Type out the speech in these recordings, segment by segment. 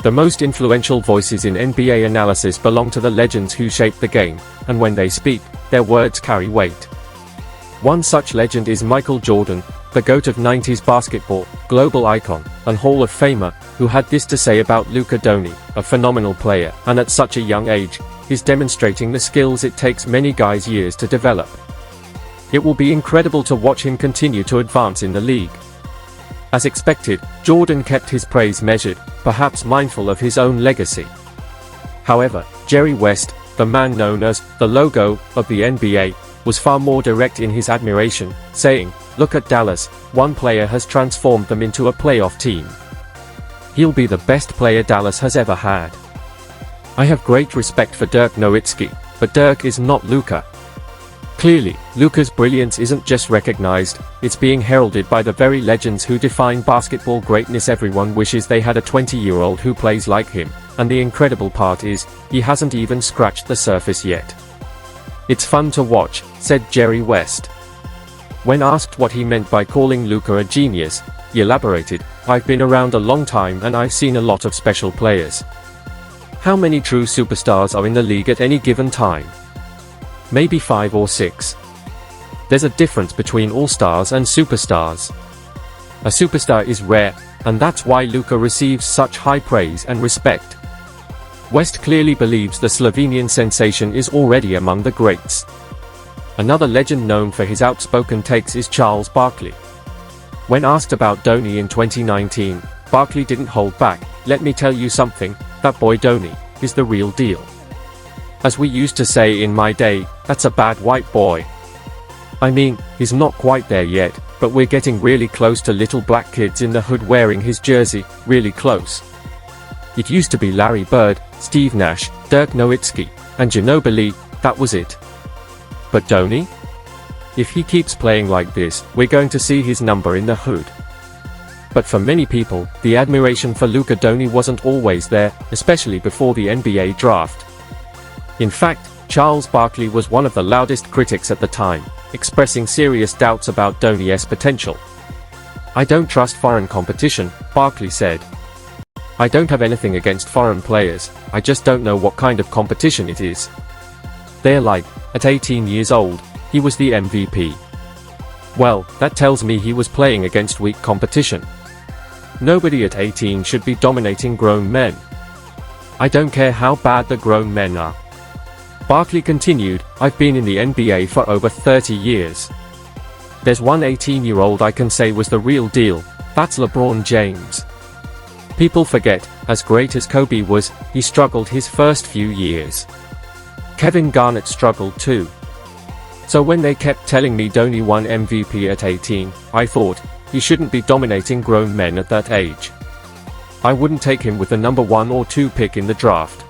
The most influential voices in NBA analysis belong to the legends who shaped the game, and when they speak, their words carry weight. One such legend is Michael Jordan, the GOAT of 90s basketball, global icon, and Hall of Famer, who had this to say about Luka Dončić, a phenomenal player, and at such a young age, is demonstrating the skills it takes many guys years to develop. It will be incredible to watch him continue to advance in the league. As expected, Jordan kept his praise measured, perhaps mindful of his own legacy. However, Jerry West, the man known as the logo of the NBA, was far more direct in his admiration, saying, "Look at Dallas, one player has transformed them into a playoff team. He'll be the best player Dallas has ever had. I have great respect for Dirk Nowitzki, but Dirk is not Luka." Clearly, Luka's brilliance isn't just recognized, it's being heralded by the very legends who define basketball greatness. Everyone wishes they had a 20-year-old who plays like him, and the incredible part is, he hasn't even scratched the surface yet. "It's fun to watch," said Jerry West. When asked what he meant by calling Luka a genius, he elaborated, "I've been around a long time and I've seen a lot of special players. How many true superstars are in the league at any given time? Maybe 5 or 6. There's a difference between all-stars and superstars. A superstar is rare, and that's why Luka receives such high praise and respect." West clearly believes the Slovenian sensation is already among the greats. Another legend known for his outspoken takes is Charles Barkley. When asked about Dončić in 2019, Barkley didn't hold back. "Let me tell you something, that boy Dončić is the real deal. As we used to say in my day, that's a bad white boy. I mean, he's not quite there yet, but we're getting really close to little black kids in the hood wearing his jersey, really close. It used to be Larry Bird, Steve Nash, Dirk Nowitzki, and Ginobili, that was it. But Dončić? If he keeps playing like this, we're going to see his number in the hood." But for many people, the admiration for Luka Dončić wasn't always there, especially before the NBA draft. In fact, Charles Barkley was one of the loudest critics at the time, expressing serious doubts about Dončić's potential. "I don't trust foreign competition," Barkley said. "I don't have anything against foreign players, I just don't know what kind of competition it is. They're like, at 18 years old, he was the MVP. Well, that tells me he was playing against weak competition. Nobody at 18 should be dominating grown men. I don't care how bad the grown men are." Barkley continued, "I've been in the NBA for over 30 years. There's one 18-year-old I can say was the real deal, that's LeBron James. People forget, as great as Kobe was, he struggled his first few years. Kevin Garnett struggled too. So when they kept telling me Dončić won MVP at 18, I thought, he shouldn't be dominating grown men at that age. I wouldn't take him with the number 1 or 2 pick in the draft."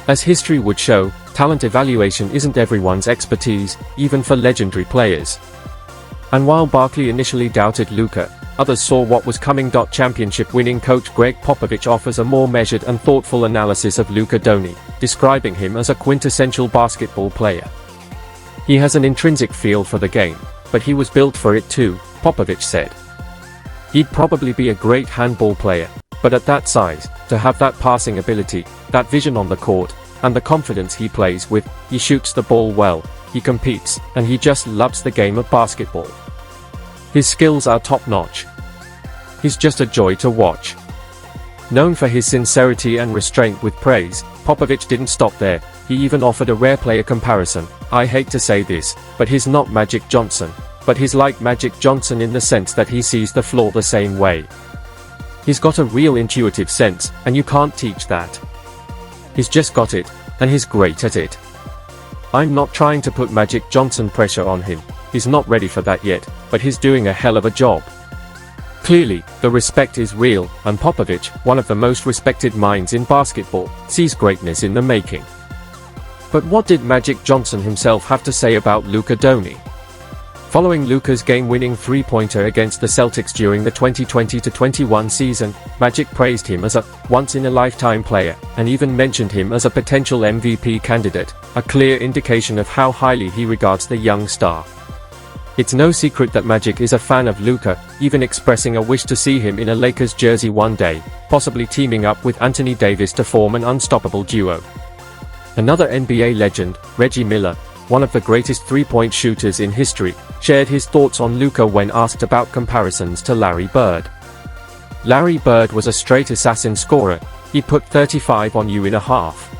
As history would show, talent evaluation isn't everyone's expertise, even for legendary players. And while Barkley initially doubted Luka, others saw what was coming. Championship-winning coach Greg Popovich offers a more measured and thoughtful analysis of Luka Dončić, describing him as a quintessential basketball player. "He has an intrinsic feel for the game, but he was built for it too," Popovich said. "He'd probably be a great handball player, but at that size, to have that passing ability, that vision on the court, and the confidence he plays with, he shoots the ball well, he competes, and he just loves the game of basketball. His skills are top-notch. He's just a joy to watch." Known for his sincerity and restraint with praise, Popovich didn't stop there. He even offered a rare player comparison. "I hate to say this, but he's not Magic Johnson, but he's like Magic Johnson in the sense that he sees the floor the same way. He's got a real intuitive sense, and you can't teach that. He's just got it, and he's great at it. I'm not trying to put Magic Johnson pressure on him, he's not ready for that yet, but he's doing a hell of a job." Clearly, the respect is real, and Popovich, one of the most respected minds in basketball, sees greatness in the making. But what did Magic Johnson himself have to say about Luka Dončić? Following Luka's game-winning three-pointer against the Celtics during the 2020-21 season, Magic praised him as a once-in-a-lifetime player, and even mentioned him as a potential MVP candidate, a clear indication of how highly he regards the young star. It's no secret that Magic is a fan of Luka, even expressing a wish to see him in a Lakers jersey one day, possibly teaming up with Anthony Davis to form an unstoppable duo. Another NBA legend, Reggie Miller, one of the greatest three-point shooters in history, shared his thoughts on Luka when asked about comparisons to Larry Bird. Larry Bird was a straight assassin scorer. He put 35 on you in a half.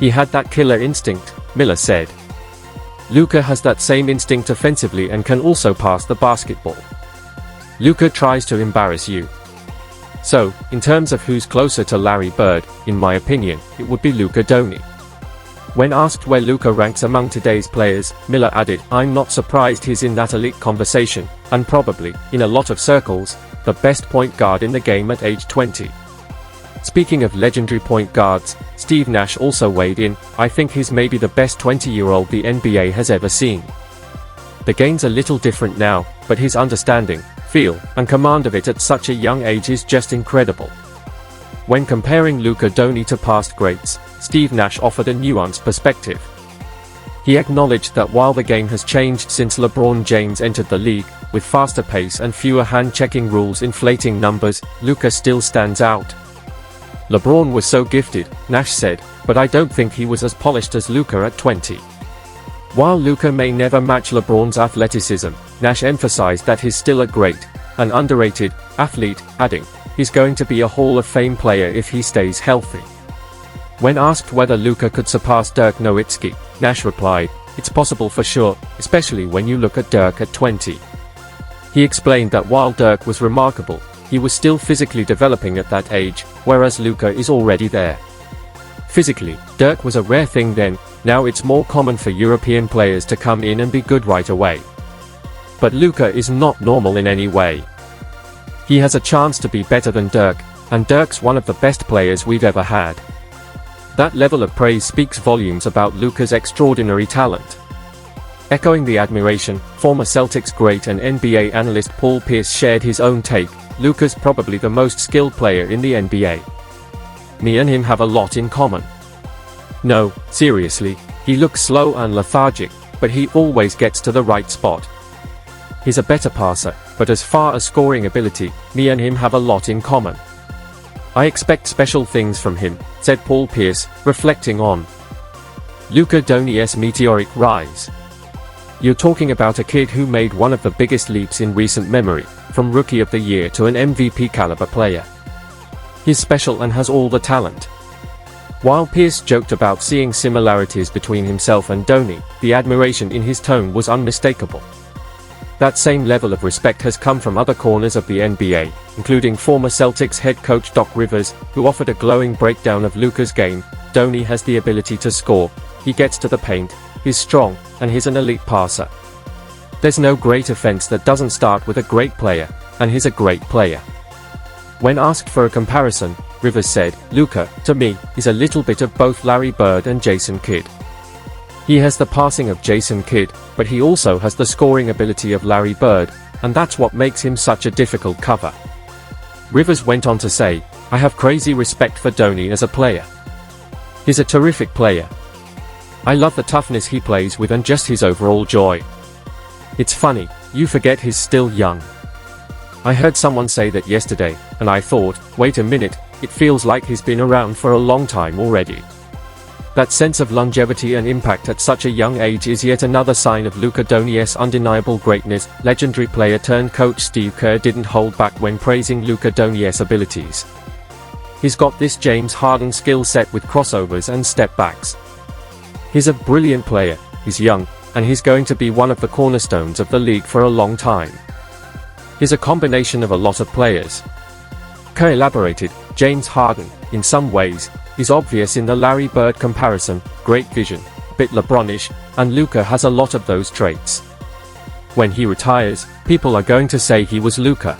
He had that killer instinct, Miller said. Luka has that same instinct offensively and can also pass the basketball. Luka tries to embarrass you. So, in terms of who's closer to Larry Bird, in my opinion, it would be Luka Dončić. When asked where Luka ranks among today's players, Miller added, "I'm not surprised he's in that elite conversation, and probably, in a lot of circles, the best point guard in the game at age 20. Speaking of legendary point guards, Steve Nash also weighed in. "I think he's maybe the best 20-year-old the NBA has ever seen. The game's a little different now, but his understanding, feel, and command of it at such a young age is just incredible." When comparing Luka Dončić to past greats, Steve Nash offered a nuanced perspective. He acknowledged that while the game has changed since LeBron James entered the league, with faster pace and fewer hand-checking rules inflating numbers, Luka still stands out. "LeBron was so gifted," Nash said, "but I don't think he was as polished as Luka at 20. While Luka may never match LeBron's athleticism, Nash emphasized that he's still a great, and underrated, athlete, adding, "He's going to be a Hall of Fame player if he stays healthy." When asked whether Luka could surpass Dirk Nowitzki, Nash replied, "It's possible for sure, especially when you look at Dirk at 20. He explained that while Dirk was remarkable, he was still physically developing at that age, whereas Luka is already there. Physically, Dirk was a rare thing then, now it's more common for European players to come in and be good right away. But Luka is not normal in any way. He has a chance to be better than Dirk, and Dirk's one of the best players we've ever had." That level of praise speaks volumes about Luka's extraordinary talent. Echoing the admiration, former Celtics great and NBA analyst Paul Pierce shared his own take. "Luka's probably the most skilled player in the NBA. Me and him have a lot in common. No, seriously, he looks slow and lethargic, but he always gets to the right spot. He's a better passer, but as far as scoring ability, me and him have a lot in common. I expect special things from him," said Paul Pierce, reflecting on Luka Dončić's meteoric rise. "You're talking about a kid who made one of the biggest leaps in recent memory, from Rookie of the Year to an MVP caliber player. He's special and has all the talent." While Pierce joked about seeing similarities between himself and Dončić, the admiration in his tone was unmistakable. That same level of respect has come from other corners of the NBA, including former Celtics head coach Doc Rivers, who offered a glowing breakdown of Luka's game. "Dončić has the ability to score, he gets to the paint, he's strong, and he's an elite passer. There's no great offense that doesn't start with a great player, and he's a great player." When asked for a comparison, Rivers said, "Luka, to me, is a little bit of both Larry Bird and Jason Kidd. He has the passing of Jason Kidd, but he also has the scoring ability of Larry Bird, and that's what makes him such a difficult cover." Rivers went on to say, "I have crazy respect for Dončić as a player. He's a terrific player. I love the toughness he plays with and just his overall joy. It's funny, you forget he's still young. I heard someone say that yesterday, and I thought, wait a minute, it feels like he's been around for a long time already." That sense of longevity and impact at such a young age is yet another sign of Luka Dončić's undeniable greatness. Legendary player turned coach Steve Kerr didn't hold back when praising Luka Dončić's abilities. "He's got this James Harden skill set with crossovers and step backs. He's a brilliant player, he's young, and he's going to be one of the cornerstones of the league for a long time. He's a combination of a lot of players." Kerr elaborated, "James Harden, in some ways, is obvious in the Larry Bird comparison, great vision, a bit LeBronish, and Luka has a lot of those traits. When he retires, people are going to say he was Luka."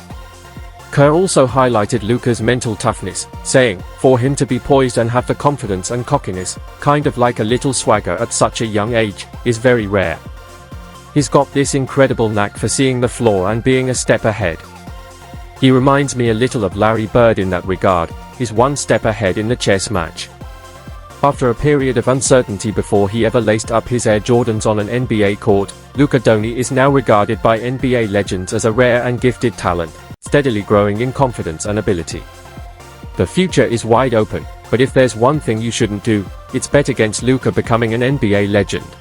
Kerr also highlighted Luka's mental toughness, saying, "For him to be poised and have the confidence and cockiness, kind of like a little swagger at such a young age, is very rare. He's got this incredible knack for seeing the floor and being a step ahead. He reminds me a little of Larry Bird in that regard, he's one step ahead in the chess match." After a period of uncertainty before he ever laced up his Air Jordans on an NBA court, Luka Dončić is now regarded by NBA legends as a rare and gifted talent, steadily growing in confidence and ability. The future is wide open, but if there's one thing you shouldn't do, it's bet against Luka becoming an NBA legend.